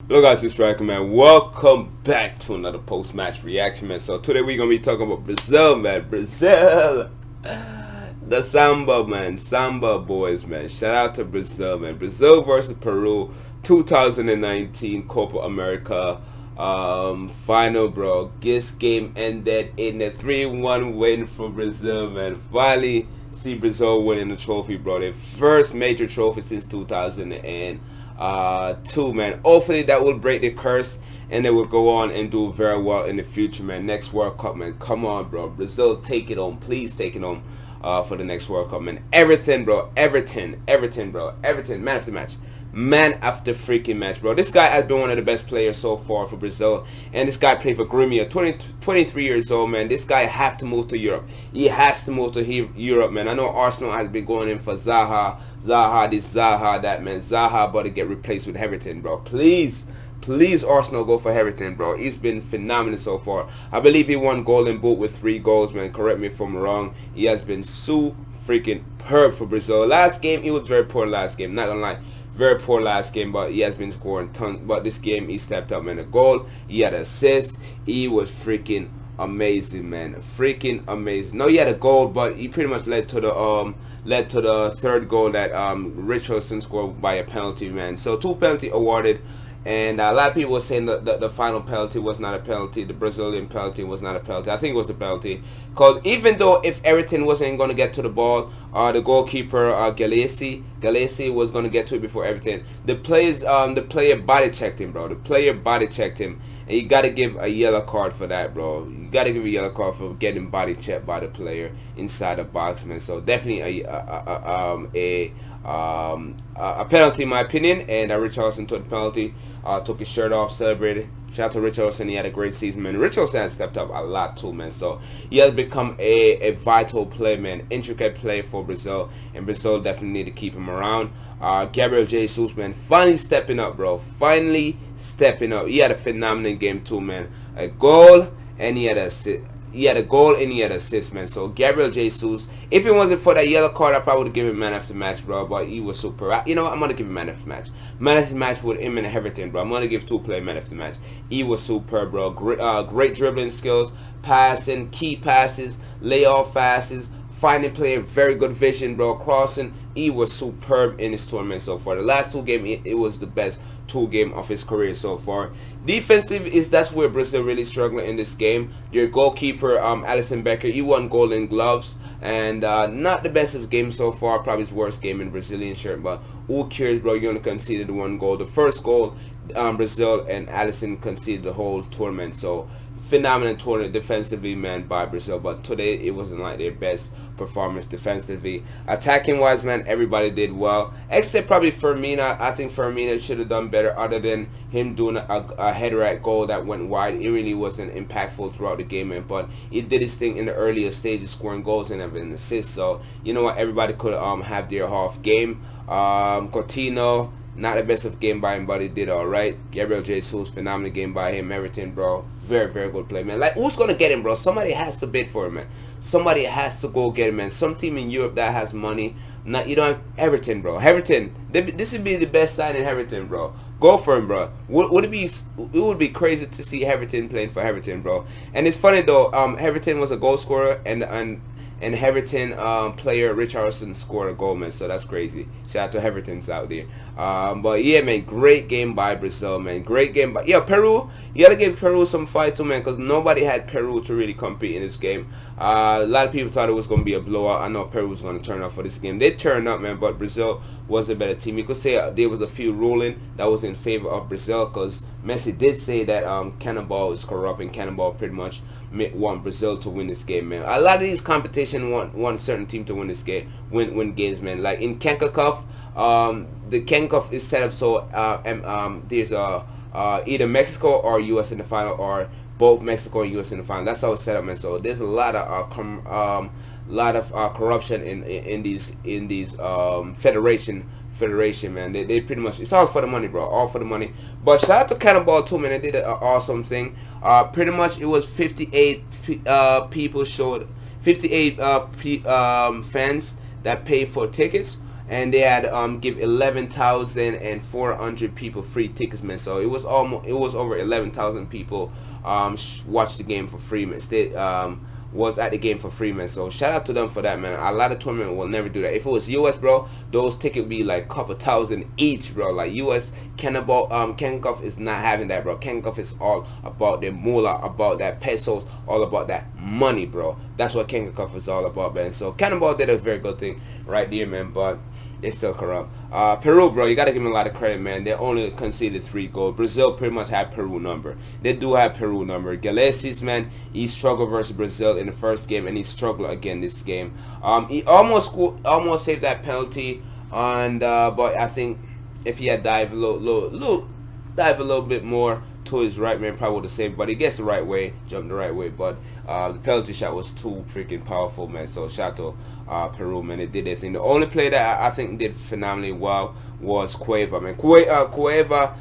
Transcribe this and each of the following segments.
Hello guys, it's Striker man. Welcome back to another post-match reaction, man. So today we're gonna be talking about Brazil, man. Brazil, the Samba, man. Samba boys, man. Shout out to Brazil, man. Brazil versus Peru, 2019 Copa America final, bro. This game ended in a 3-1 win for Brazil, man. Finally see Brazil winning the trophy, bro. Their first major trophy since 2002, man. Hopefully that will break the curse and they will go on and do very well in the future, man. Next World Cup, man. Come on, bro. Brazil, take it home. Please take it home for the next World Cup, man. Everton, bro. Everton, bro. Everton, man of the match. Man after freaking match, bro. This guy has been one of the best players so far for Brazil. And this guy played for Grêmio, 23 years old, man. This guy have to move to Europe. He has to move to Europe, man. I know Arsenal has been going in for Zaha, that, man. Zaha about to get replaced with Everton, bro. Please, Arsenal, go for Everton, bro. He's been phenomenal so far. I believe he won Golden Boot with 3 goals, man. Correct me if I'm wrong. He has been so freaking superb for Brazil. Last game, he was very poor last game. Not gonna lie. Very poor last game, but he has been scoring tons. But this game, he stepped up, man. A goal, he had an assist. He was freaking amazing, man. Freaking amazing. No, he had a goal, but he pretty much led to the third goal that Richarlison scored by a penalty, man. So 2 penalty awarded. And a lot of people were saying that the final penalty was not a penalty. The Brazilian penalty was not a penalty. I think it was a penalty. Because even though if Everton wasn't going to get to the ball, the goalkeeper, Galesi was going to get to it before Everton. The player body checked him, bro. The player body checked him. And you got to give a yellow card for that, bro. You got to give a yellow card for getting body checked by the player inside the box, man. So definitely a penalty in my opinion. And Richarlison took the penalty. Took his shirt off, celebrated. Shout out to Richarlison. He had a great season, man. Richarlison has stepped up a lot too, man. So he has become a vital play, man. Intricate play for Brazil, and Brazil definitely need to keep him around. Gabriel Jesus, man, finally stepping up, bro. Finally stepping up. He had a phenomenal game too, man. A goal, and he had a assist. He had a goal and he had an assist, man. So Gabriel Jesus, if it wasn't for that yellow card, I probably would have given him man after match, bro. But he was super. You know what? I'm gonna give him man after match. Man after match with him and Everton, bro. I'm gonna give 2-player man after match. He was super, bro. Great dribbling skills, passing, key passes, layoff passes, finding player, very good vision, bro. Crossing. He was superb in his tournament so far. The last 2 games, it was the best 2 game of his career so far. Defensively, that's where Brazil really struggling in this game. Your goalkeeper, Alisson Becker, he won Golden Gloves, and not the best of games so far. Probably his worst game in Brazilian shirt, but who cares, bro? You only conceded 1 goal. The first goal, Brazil and Alisson conceded the whole tournament. So phenomenal tournament defensively, man, by Brazil. But today it wasn't like their best performance defensively. Attacking wise, man, everybody did well except probably Firmino. I think Firmino should have done better, other than him doing a header at goal that went wide. It really wasn't impactful throughout the game, man, but he did his thing in the earlier stages, scoring goals and having assists. So you know what, everybody could have their half game. Coutinho, not the best of game by him, but he did alright. Gabriel Jesus, phenomenal game by him. Everton, bro, very good play, man. Like, who's gonna get him, bro? Somebody has to bid for him, man. Somebody has to go get him, man. Some team in Europe that has money. Not, you don't have Everton, bro. Everton, this would be the best sign in Everton, bro. Go for him, bro. Would it be? It would be crazy to see Everton playing for Everton, bro. And it's funny though. Everton was a goal scorer, and Everton player Richarlison scored a goal, man. So that's crazy. Shout out to Everton's out there. But yeah, man, great game by Brazil, man. Great game by Peru. You gotta give Peru some fight too, man, because nobody had Peru to really compete in this game. A lot of people thought it was gonna be a blowout. I know Peru was gonna turn up for this game. They turned up, man, but Brazil was a better team. You could say there was a few ruling that was in favor of Brazil, because Messi did say that Cannonball is corrupt, and Cannonball pretty much want Brazil to win this game, man. A lot of these competition want a certain team to win this game, win games, man. Like in CONCACAF, the CONCACAF is set up so there's either Mexico or US in the final, or both Mexico and US in the final. That's how it's set up, man. So there's a lot of corruption in these federation, man. They pretty much, it's all for the money, bro. All for the money. But shout out to Cannonball too, man. They did an awesome thing. Pretty much it was 58 people showed, 58 fans that paid for tickets, and they had give 11,400 people free tickets, man. So it was over 11,000 people watched the game for free, man. Was at the game for free, man. So shout out to them for that, man. A lot of tournament will never do that. If it was US, bro, those tickets would be like couple thousand each, bro. Like US Kenkoff is not having that, bro. Kenkoff is all about the moolah, about that pesos, all about that money, bro. That's what Kenkoff is all about, man. So Cannonball did a very good thing right there, man, but they still corrupt. Peru, bro, you gotta give them a lot of credit, man. They only conceded 3 goals. Brazil pretty much had Peru number. They do have Peru number. Galesis, man, he struggled versus Brazil in the first game, and he struggled again this game. He almost saved that penalty, and but I think if he had dived a little bit more to his right, man, probably would have saved. But he gets the right way, jumped the right way. But the penalty shot was too freaking powerful, man. So shout out to Peru, man. They did their thing. The only player that I think did phenomenally well was Cueva, man. Cueva,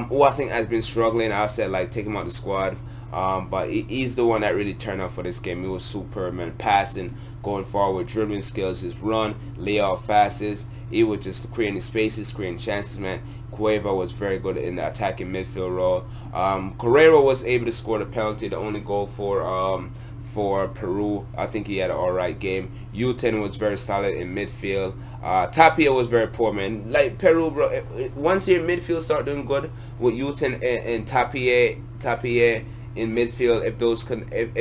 who I think has been struggling. I said, like, take him out the squad. But he's the one that really turned up for this game. He was superb, man. Passing, going forward, dribbling skills, his run, layout passes. He was just creating spaces, creating chances, man. Cueva was very good in the attacking midfield role. Carrero was able to score the penalty, the only goal for Peru. I think he had an alright game. Uten was very solid in midfield. Tapia was very poor, man. Like Peru, bro, once your midfield start doing good with Uten and Tapia in midfield, if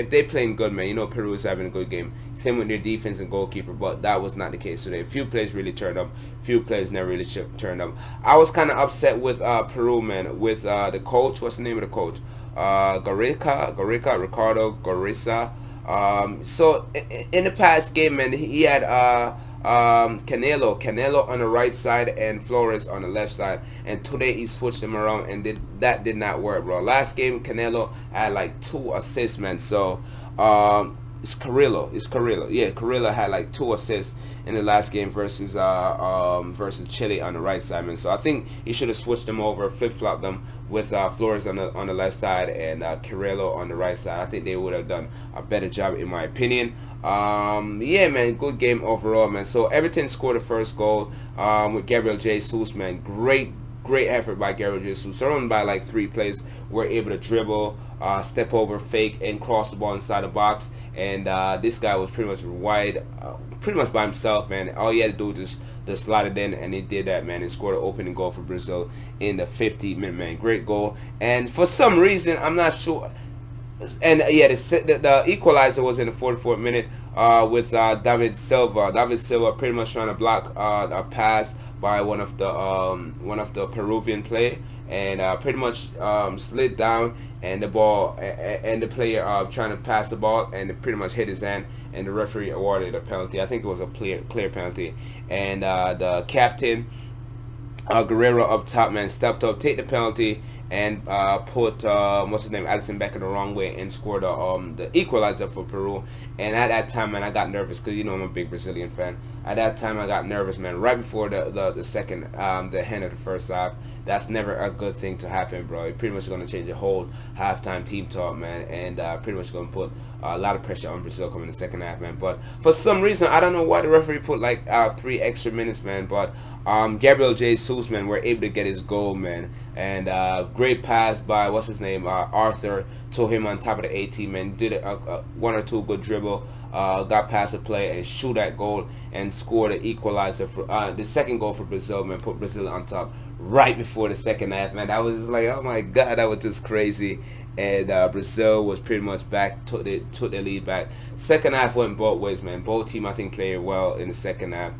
they playing good, man, you know Peru is having a good game. Same with their defense and goalkeeper, but that was not the case today. Few players really turned up. Few players never really turned up. I was kind of upset with Peru, man, with the coach. What's the name of the coach? Ricardo Garissa. So in the past game, man, he had Canelo on the right side and Flores on the left side, and today he switched them around, and that did not work, bro. Last game Canelo had like 2 assists, man. So it's Carrillo. Yeah, Carrillo had like 2 assists in the last game versus Chile on the right side, man. So I think he should have switched them over, flip-flopped them with Flores on the left side and Carrillo on the right side. I think they would have done a better job, in my opinion. Yeah, man, good game overall, man. So Everton scored the first goal with Gabriel Jesus, man. Great effort by Gabriel Jesus. Surrounded by like 3 players, were able to dribble, step over, fake, and cross the ball inside the box. And this guy was pretty much wide, pretty much by himself, man. All he had to do was just slide it in, and he did that, man, and scored an opening goal for Brazil in the 50th minute, man. Great goal. And for some reason, I'm not sure. And yeah, the equalizer was in the 44th minute with David Silva. David Silva pretty much trying to block a pass by one of the Peruvian player, and pretty much slid down, and the ball and the player trying to pass the ball, and it pretty much hit his hand, and the referee awarded a penalty. I think it was a clear penalty, and the captain Guerrero up top, man, stepped up, take the penalty, and put what's his name, Allison Becker, the wrong way, and scored the equalizer for Peru. And at that time, man, I got nervous because, you know, I'm a big Brazilian fan. At that time, I got nervous, man, right before the second the end of the first half. That's never a good thing to happen, bro. You're pretty much going to change the whole halftime team talk, man, and pretty much going to put a lot of pressure on Brazil coming in the second half, man. But for some reason, I don't know why the referee put like 3 extra minutes, man. But Gabriel Jesus, man, were able to get his goal, man, and great pass by what's his name, Arthur, to him on top of the 18, man. Did a 1 or 2 good dribble, got past the play and shoot that goal and scored the equalizer for the second goal for Brazil, man. Put Brazil on top right before the second half, man. That was just like, oh my god, that was just crazy. And Brazil was pretty much back, took their lead back. Second half went both ways, man. Both team, I think, played well in the second half.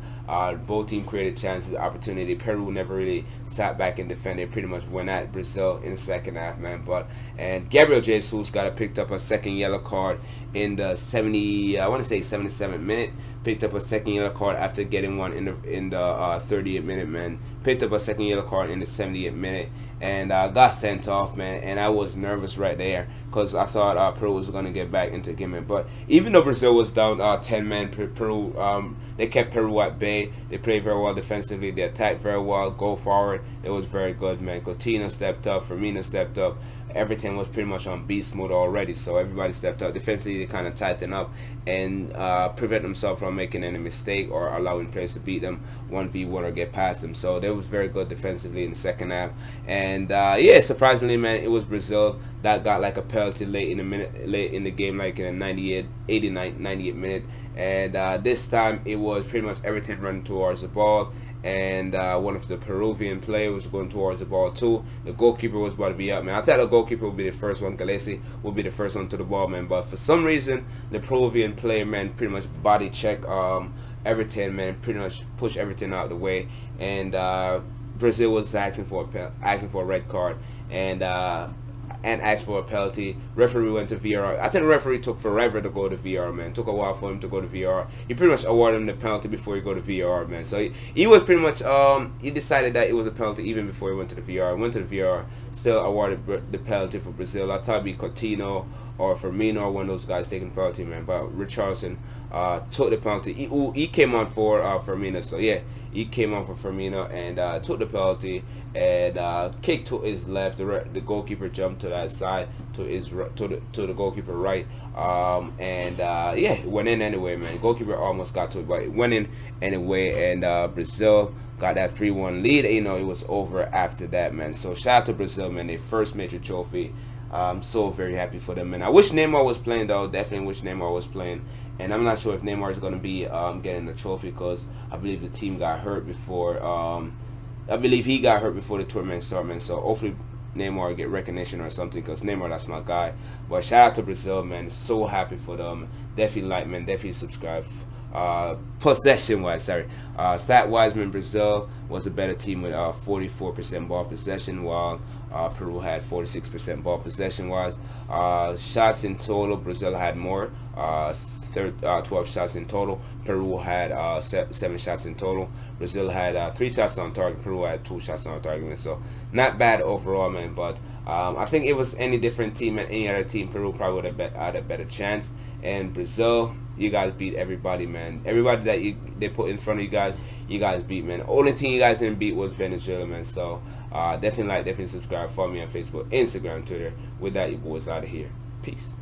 Both team created chances, opportunity. Peru never really sat back and defended. Pretty much went at Brazil in the second half, man. And Gabriel Jesus picked up a second yellow card in the 77th minute. Picked up a second yellow card after getting one in the 30th minute, man. Picked up a second yellow card in the 70th minute, and got sent off, man. And I was nervous right there because I thought Peru was going to get back into the game, man. But even though Brazil was down 10 men, Peru they kept Peru at bay. They played very well defensively. They attacked very well. Go forward, it was very good, man. Coutinho stepped up. Firmino stepped up. everything was pretty much on beast mode already. So everybody stepped up defensively. They kind of tightened up and prevent themselves from making any mistake or allowing players to beat them 1v1 or get past them. So they was very good defensively in the second half. And yeah, surprisingly, man, it was Brazil that got like a penalty late in the game, like in the 98th minute. And this time it was pretty much everything running towards the ball, and one of the Peruvian players was going towards the ball too. The goalkeeper was about to be up, man. I thought the goalkeeper would be the first one. Galesi would be the first one to the ball, man. But for some reason, the Peruvian player, man, pretty much body check Everton, man, pretty much push Everton out of the way. And Brazil was asking for a red card, and asked for a penalty. Referee went to VAR. I think the referee took forever to go to VAR, man. Took a while for him to go to VAR. He pretty much awarded him the penalty before he go to VAR, man. So he was pretty much he decided that it was a penalty even before he went to the VAR. Went to the VAR, still awarded the penalty for Brazil. I thought it'd be Coutinho or Firmino or one of those guys taking the penalty, man. But Richarlison took the penalty. He came on for Firmino. So yeah, he came on for Firmino and took the penalty and kicked to his left. The goalkeeper jumped to that side to the goalkeeper right, and yeah, it went in anyway, man. Goalkeeper almost got to it, but it went in anyway, and Brazil got that 3-1 lead. You know, it was over after that, man. So shout out to Brazil, man. Their first major trophy. I'm so very happy for them, man. I wish Neymar was playing, though. Definitely wish Neymar was playing. And I'm not sure if Neymar is going to be getting the trophy, because I believe the team got hurt before. I believe he got hurt before the tournament started, man. So hopefully Neymar get recognition or something, because Neymar, that's my guy. But shout out to Brazil, man. So happy for them. Definitely like, man. Definitely subscribe. Possession wise, sorry. Stat wise, man, Brazil was a better team with 44% ball possession, while Peru had 46% ball possession wise. Shots in total, Brazil had more. 12 shots in total. Peru had 7 shots in total. Brazil had 3 shots on target. Peru had 2 shots on target. So not bad overall, man. But I think it was any different team and any other team, Peru probably would have had a better chance. And Brazil, you guys beat everybody, man. Everybody that they put in front of you guys beat, man. Only team you guys didn't beat was Venezuela, man. So definitely subscribe, follow me on Facebook, Instagram, Twitter. With that, you boys out of here. Peace.